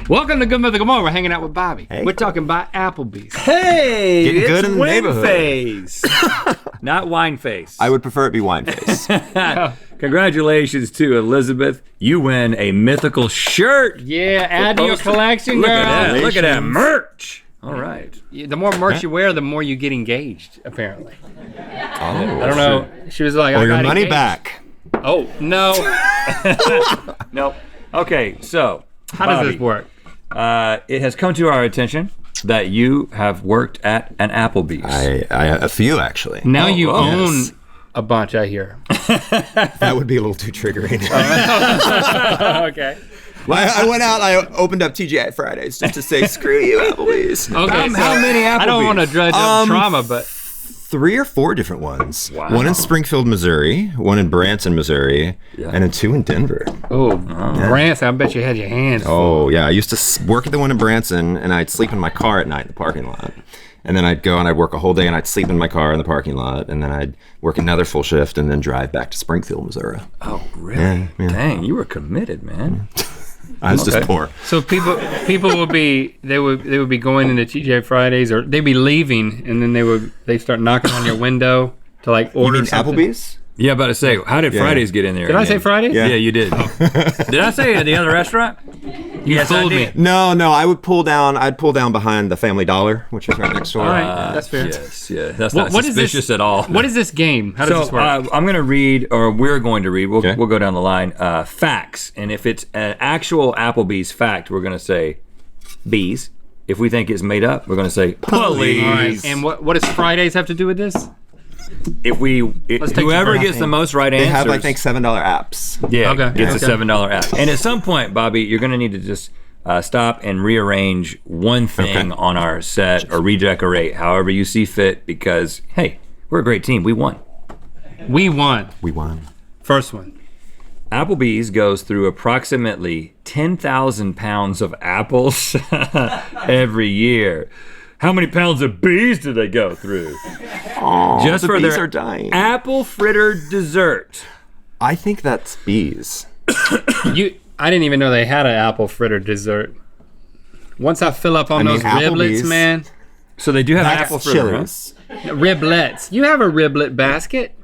Welcome to Good Mother Good Morning. We're hanging out with Bobby. Hey. We're talking about Applebee's. Hey, Getting it's good in the wine neighborhood. face. Not wine face. I would prefer it be wine face. Congratulations to Elizabeth. You win a mythical shirt. Yeah, add to your collection, Look girl. at that. Look at that merch. All right. The more merch you wear, the more you get engaged, apparently. Oh, I don't know. She was like, Or I your got money engaged. back. Oh, no. Nope. Okay, so How does Bobby, this work? It has come to our attention that you have worked at an Applebee's. I a few actually. Now you own yes. a bunch, I hear. That would be a little too triggering. Okay. I went out. I opened up TGI Fridays just to say screw you, Applebee's. Okay. How many I don't Applebee's? want to dredge up trauma, but 3 or 4 different ones. Wow. One in Springfield, Missouri. One in Branson, Missouri. Yeah. And then 2 in Denver. Brance, I bet you had your hands full. Oh yeah, I used to work at the one in Branson, and I'd sleep in my car at night in the parking lot. And then I'd go and I'd work a whole day, and I'd sleep in my car in the parking lot, and then I'd work another full shift, and then drive back to Springfield, Missouri. Oh, really? Yeah. Dang, you were committed, man. I was just poor. So people would be they would be going into TGI Fridays, or they'd be leaving, and then they start knocking on your window to like You order mean something. Applebee's? Yeah, about to say, how did Yeah. Fridays get in there? Did I say again? Fridays? Yeah, Yeah. you did. Did I say at the other restaurant? You fooled me. No, I would pull down. I'd pull down behind the Family Dollar, which is right next door. All right, that's fair. Yes, yeah. That's What- not what is this- suspicious at all. What is this game? How does this work? I'm going to read, or we're going to read, we'll Okay. go down the line, facts. And if it's an actual Applebee's fact, we're going to say bees. If we think it's made up, we're going to say police. All right. And what does Fridays have to do with this? If Let's take whoever the gets the most right They answers, have, I think, $7 apps. yeah, Okay. gets a Okay. $7 app. And at some point, Bobby, you're going to need to just stop and rearrange one thing Okay. on our set or redecorate however you see fit because, hey, we're a great team. We won. We won. We won. First one. Applebee's goes through approximately 10,000 pounds of apples every year. How many pounds of bees do they go through? Just the for bees their are dying. apple fritter dessert. I think that's bees. I didn't even know they had an apple fritter dessert. Once I fill up on I mean, those riblets, Applebee's- man. So they do have That's apple fritter. Huh? Chili's. Riblets. You have a riblet basket.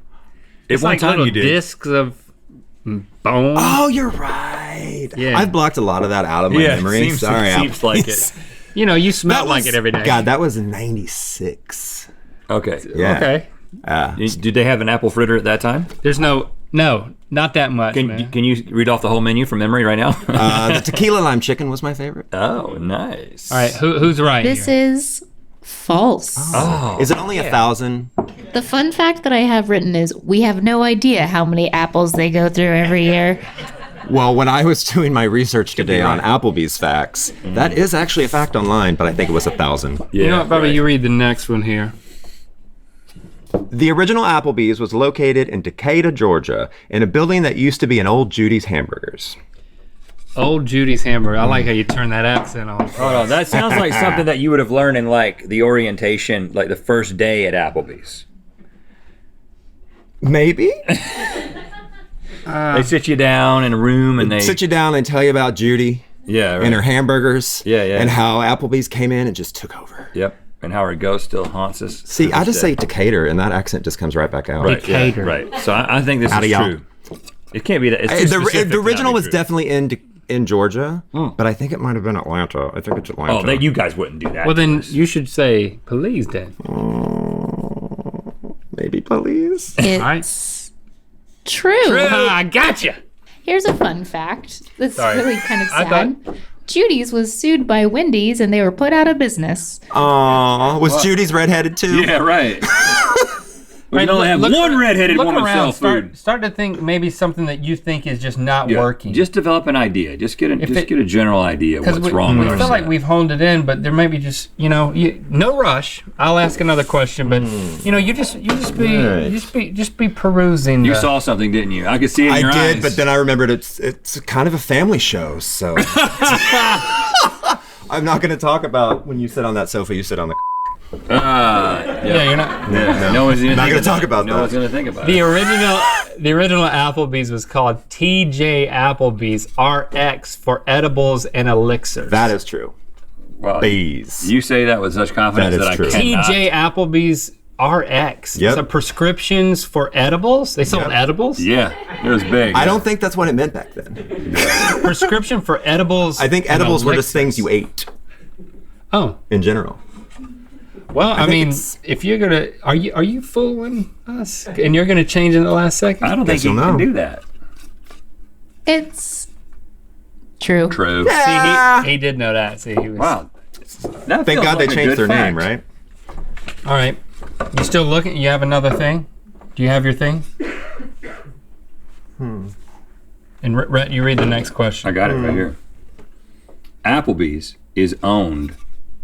At one like time little you did. discs of bone. Oh, you're right. Yeah. I've blocked a lot of that out of my Yeah, memory. Sorry, seems like Applebee's. it. You know, you smell like it every day. God, that was 96. Okay. Yeah. Okay. Did they have an apple fritter at that time? There's no, not that much, man. Can you read off the whole menu from memory right now? The tequila lime chicken was my favorite. Oh, nice. All right, who's right This here? is false. Oh, Is it only 1,000? The fun fact that I have written is we have no idea how many apples they go through every year. Well, when I was doing my research today on Applebee's facts, that is actually a fact online, but I think it was 1,000. yeah, You know what, Bobby, right. you read the next one here. The original Applebee's was located in Decatur, Georgia, in a building that used to be an old Judy's Hamburgers. Old Judy's Hamburger. I like how you turn that accent on. Hold on, that sounds like something that you would have learned in like the orientation, like the first day at Applebee's. Maybe? They sit you down in a room and they Sit you down and tell you about Judy yeah, right. and her hamburgers. Yeah, yeah. And how Applebee's came in and just took over. Yep. And how her ghost still haunts us. See, to I this just day. say Decatur, and that accent just comes right back out. right, yeah, Decatur. right. So I think this Howdy, is y'all. true. It can't be that. It's too specific The to not original be was true. definitely in Georgia, but I think it might have been Atlanta. I think it's Atlanta. Oh, that you guys wouldn't do that. Well, to then us. you should say police then. Maybe police. It's true. I gotcha. Here's a fun fact that's Sorry. really kind of I sad. Judy's was sued by Wendy's and they were put out of business. Aw, was Judy's redheaded too? yeah, right. We Right, can only have look- one redheaded look woman around, sell food. Start to think maybe something that you think is just not Yeah. working. Just develop an idea. Just get If it- get a general idea of what's wrong we with feel our like set. we've honed it in, but there may be just no rush. I'll ask another question, but you just be perusing. You the- saw something, didn't you? I could see it in I your did, eyes. but then I remembered it's kind of a family show, so I'm not going to talk about when you sit on that sofa, you sit on the. Yeah, you're not. No one's Not gonna talk about No that. one's gonna think about The it. original Applebee's was called TJ Applebee's RX for edibles and elixirs. That is true. Well, Bees. you say that with such confidence That is that, true. I cannot. TJ Applebee's RX. Yep. So prescriptions for edibles. They sold Yep. edibles. Yeah, it was big. I don't think that's what it meant back then. Prescription for edibles. I think and edibles were just elixirs. things you ate Oh. in general. Well, I think mean, it's- if you're gonna, are you fooling us? And you're gonna change in the last second? I don't think Guess you you'll can know. do that. It's true. True. See, he did know that. See, he was. Wow. That Thank feels God they like a changed good their fact. name, right? All right. You still looking? You have another thing? Do you have your thing? And Rhett, you read the next question. I got it right here. Applebee's is owned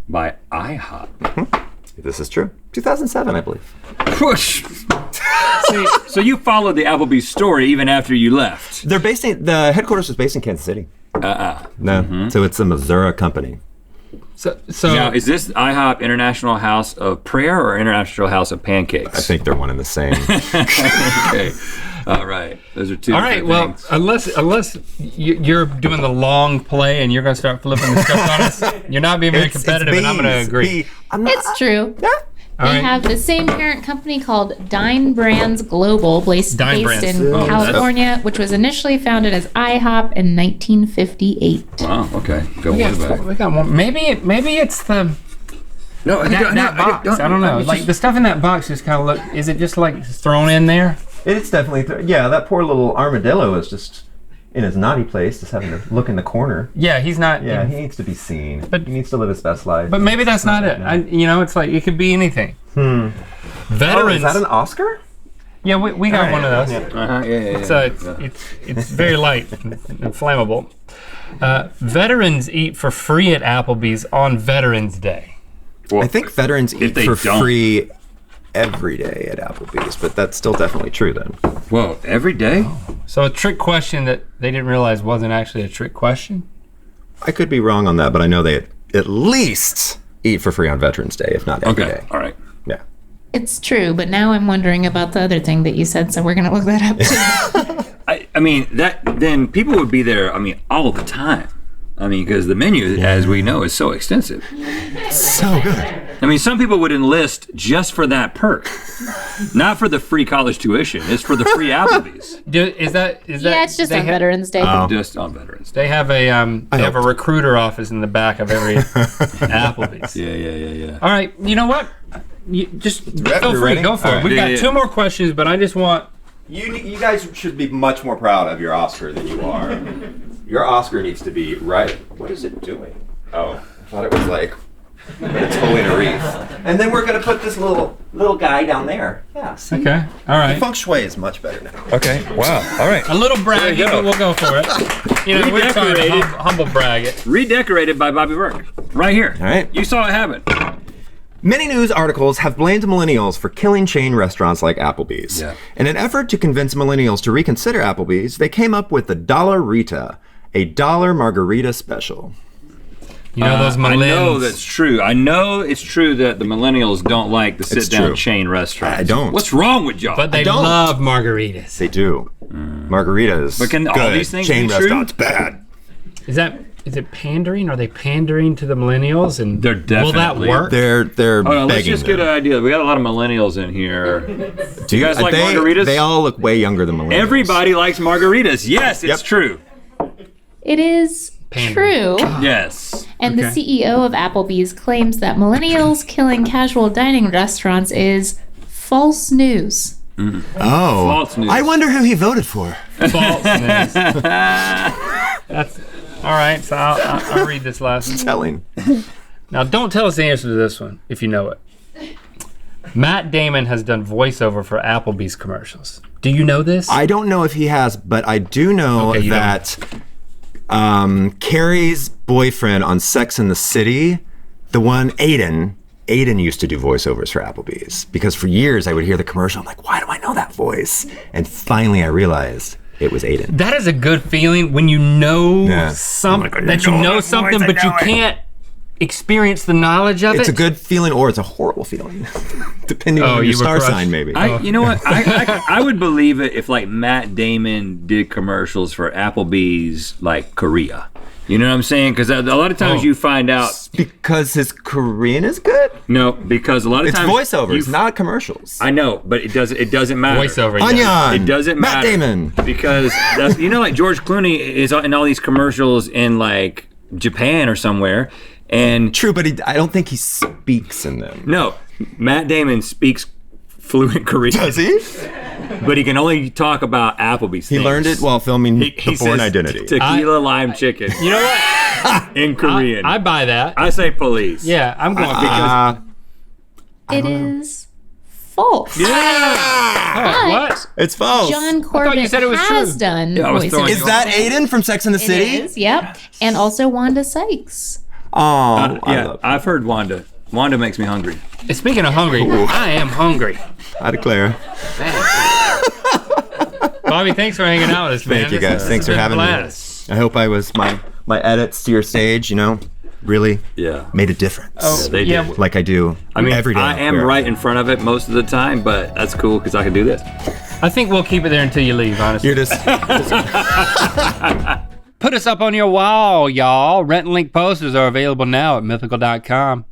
by IHOP. This is true. 2007, I believe. Push. So you followed the Applebee's story even after you left. The headquarters was based in Kansas City. No, so it's a Missouri company. So Now, is this IHOP International House of Prayer or International House of Pancakes? I think they're one and the same. Okay. All right. Those are two. all right. different Well, things. unless you're doing the long play and you're gonna start flipping the stuff on us, you're not being very It's competitive, and I'm gonna bees. agree. I'm not, It's true. All They right. have the same parent company called Dine Brands Global, based Dine Brands. in Oh, California, which was initially founded as IHOP in 1958. Wow. Okay. Go we way got, back. we got one. Maybe it's the No, that box. I don't know. Like the stuff in that box just kind of look. Is it just like thrown in there? It's definitely, that poor little armadillo is just in his naughty place, just having to look in the corner. Yeah, he's not. Yeah, he needs to be seen. But- he needs to live his best life. But maybe that's not it. It's like it could be anything. Oh, Veterans. is that an Oscar? Yeah, we got one of those. Yeah. So it's very light and flammable. Veterans eat for free at Applebee's on Veterans Day. Well, I think veterans eat they for don't. free every day at Applebee's, but that's still definitely true then. Whoa, every day? So a trick question that they didn't realize wasn't actually a trick question. I could be wrong on that, but I know they at least eat for free on Veterans Day, if not every Okay. day. All right. Yeah. It's true, but now I'm wondering about the other thing that you said, so we're going to look that up too. I mean, then people would be there, all the time. Because the menu, as we know, is so extensive. So good. Some people would enlist just for that perk. Not for the free college tuition. It's for the free Applebee's. Is that? Yeah, it's just they on ha- Veterans Day. Just on Veterans Day. They have a recruiter office in the back of every Applebee's. Yeah. All right, you know what? You just feel free, ready? go for All it. right. We've got Yeah. two more questions, but I just want. You guys should be much more proud of your Oscar than you are. Your Oscar needs to be right. What is it doing? Oh, I thought it was like it's holding a wreath. And then we're gonna put this little guy down there. Yeah. See? Okay, all right. Feng Shui is much better now. Okay. Wow. All right. A little braggy, There you go. but we'll go for it. We're trying to Redecorated. humble brag it. Redecorated by Bobby Burke. Right here. All right. You saw it happen. Many news articles have blamed millennials for killing chain restaurants like Applebee's. Yeah. In an effort to convince millennials to reconsider Applebee's, they came up with the Dollarita, a dollar margarita special. You know those I know millennials. that's true. I know it's true that the millennials don't like the sit-down true. chain restaurants. I don't. What's wrong with y'all? But they don't. love margaritas. They do. Margaritas. But can all good. these things chain be true? restaurants bad. Is it pandering? Are they pandering to the millennials? And They're will that definitely- work? They're Hold on, let's begging just get them. an idea. We got a lot of millennials in here. Do you guys like margaritas? They all look way younger than millennials. Everybody likes margaritas. Yes, it's Yep. true. It is Pandering. true. Yes. And the CEO of Applebee's claims that millennials killing casual dining restaurants is false news. Oh. False news. I wonder who he voted for. False news. That's all right. So I'll read this last one. Telling. Now, don't tell us the answer to this one if you know it. Matt Damon has done voiceover for Applebee's commercials. Do you know this? I don't know if he has, but I do know Okay, you that Carrie's boyfriend on Sex and the City, the one Aiden used to do voiceovers for Applebee's because for years I would hear the commercial. I'm like, why do I know that voice? And finally I realized it was Aiden. That is a good feeling when you know Yeah. something Oh my God, that you I know know that something, voice, I but you know it. can't experience the knowledge of It's it. a good feeling or it's a horrible feeling, depending on you your were star crushed. sign, maybe. You know what? I would believe it if like Matt Damon did commercials for Applebee's like Korea. You know what I'm saying? Because a lot of times you find out. Because his Korean is good. No, because a lot of It's times voiceovers, not commercials. I know, but it doesn't matter. Voiceover. yeah. Onion. It doesn't Matt matter. Damon. Because that's, like George Clooney is in all these commercials in like Japan or somewhere, and True, but I don't think he speaks in them. no, Matt Damon speaks fluent Korean, Does he? but he can only talk about Applebee's. He learned it while filming He The Born says Identity. Tequila lime chicken You know what? in Korean. I buy that. I say police. Yeah, I'm going It is false. Oh, what? It's false. John thought you Corbett said it was has true. done Yeah, I was voices. throwing Is that Aiden from Sex and the It City? is, yep. And also Wanda Sykes. Oh, I Yeah, love I've heard Wanda. Wanda makes me hungry. Speaking of hungry, I am hungry. I declare. Bobby, thanks for hanging out with us, man. Thank you This guys. has Thanks for been a having me. blast. I hope I was my edits to your stage, really Yeah. made a difference. They yeah, do. Like I do I mean, every day. I am where- right in front of it most of the time, but that's cool because I can do this. I think we'll keep it there until you leave, honestly. You're just Put us up on your wall, y'all. Rent and link posters are available now at mythical.com.